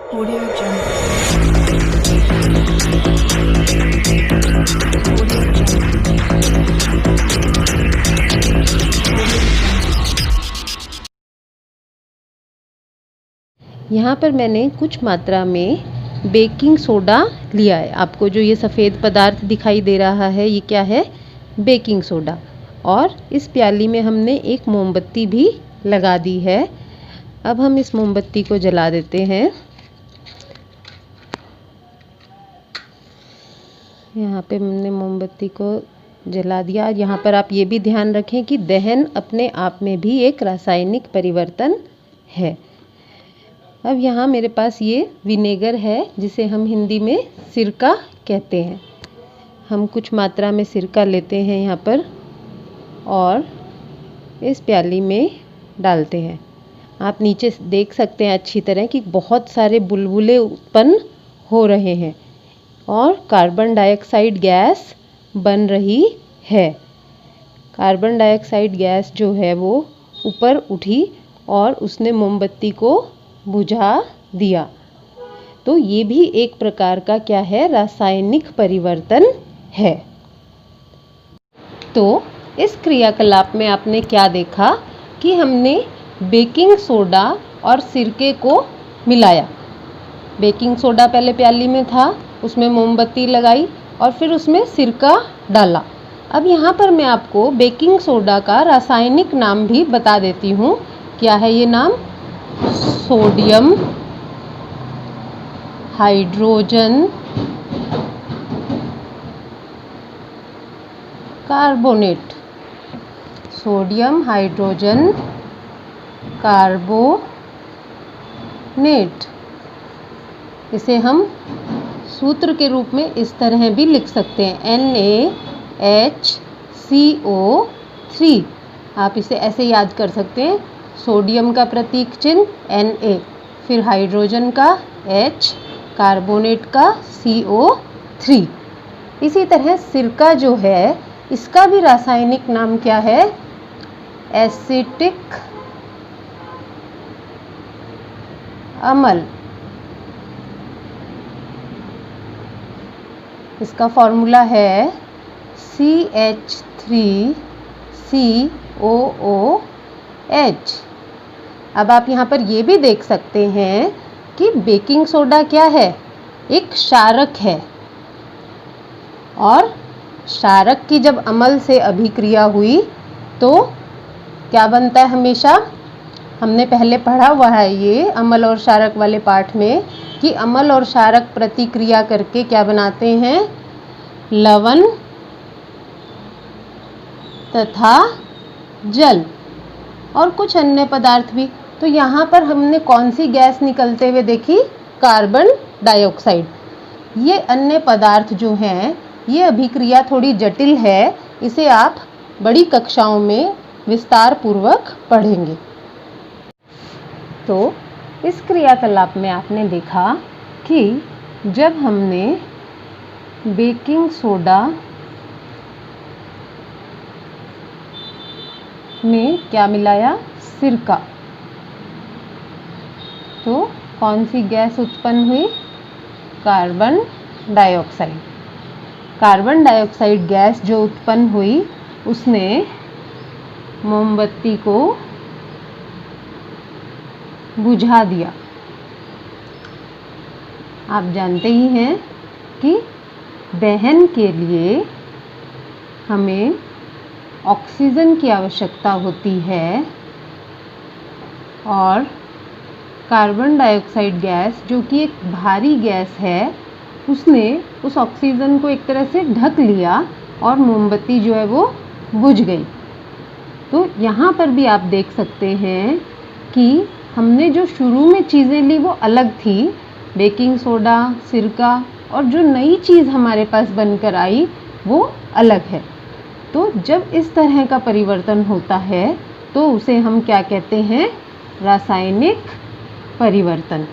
Audio Jungle. Audio Jungle. यहाँ पर मैंने कुछ मात्रा में बेकिंग सोडा लिया है। आपको जो ये सफ़ेद पदार्थ दिखाई दे रहा है ये क्या है? Baking soda. और इस प्याली में हमने एक मोमबत्ती भी लगा दी है। अब हम इस मोमबत्ती को जला देते हैं। यहाँ पे हमने मोमबत्ती को जला दिया। यहाँ पर आप ये भी ध्यान रखें कि दहन अपने आप में भी एक रासायनिक परिवर्तन है। अब यहाँ मेरे पास ये विनेगर है जिसे हम हिंदी में सिरका कहते हैं। हम कुछ मात्रा में सिरका लेते हैं यहाँ पर और इस प्याली में डालते हैं। आप नीचे देख सकते हैं अच्छी तरह कि बहुत सारे बुलबुले उत्पन्न हो रहे हैं और कार्बन डाइऑक्साइड गैस बन रही है। कार्बन डाइऑक्साइड गैस जो है वो ऊपर उठी और उसने मोमबत्ती को बुझा दिया। तो ये भी एक प्रकार का क्या है? रासायनिक परिवर्तन है। तो इस क्रियाकलाप में आपने क्या देखा कि हमने बेकिंग सोडा और सिरके को मिलाया। बेकिंग सोडा पहले प्याली में था, उसमें मोमबत्ती लगाई और फिर उसमें सिरका डाला। अब यहाँ पर मैं आपको बेकिंग सोडा का रासायनिक नाम भी बता देती हूँ। क्या है ये नाम? Sodium hydrogen carbonate. Sodium hydrogen carbonate. इसे हम सूत्र के रूप में इस तरह भी लिख सकते हैं NaHCO3। आप इसे ऐसे याद कर सकते हैं। सोडियम का प्रतीक चिन्ह Na, फिर हाइड्रोजन का H, कार्बोनेट का CO3। इसी तरह सिरका जो है इसका भी रासायनिक नाम क्या है? एसिटिक अम्ल। इसका फॉर्मूला है CH3COOH। अब आप यहाँ पर ये भी देख सकते हैं कि बेकिंग सोडा क्या है? एक क्षारक है और क्षारक की जब अम्ल से अभिक्रिया हुई तो क्या बनता है? हमेशा हमने पहले पढ़ा हुआ है ये अम्ल और क्षारक वाले पाठ में कि अम्ल और क्षारक प्रतिक्रिया करके क्या बनाते हैं? लवण तथा जल और कुछ अन्य पदार्थ भी। तो यहाँ पर हमने कौन सी गैस निकलते हुए देखी? Carbon dioxide. ये अन्य पदार्थ जो हैं ये अभिक्रिया थोड़ी जटिल है, इसे आप बड़ी कक्षाओं में विस्तार पूर्वक पढ़ेंगे। तो इस क्रियाकलाप में आपने देखा कि जब हमने बेकिंग सोडा में क्या मिलाया? सिरका। तो कौन सी गैस उत्पन्न हुई? Carbon dioxide. Carbon dioxide gas जो उत्पन्न हुई उसने मोमबत्ती को बुझा दिया। आप जानते ही हैं कि दहन के लिए हमें ऑक्सीजन की आवश्यकता होती है और कार्बन डाइऑक्साइड गैस जो कि एक भारी गैस है उसने उस ऑक्सीजन को एक तरह से ढक लिया और मोमबत्ती जो है वो बुझ गई। तो यहाँ पर भी आप देख सकते हैं कि हमने जो शुरू में चीज़ें ली वो अलग थी, बेकिंग सोडा, सिरका, और जो नई चीज़ हमारे पास बनकर आई वो अलग है। तो जब इस तरह का परिवर्तन होता है तो उसे हम क्या कहते हैं? रासायनिक परिवर्तन।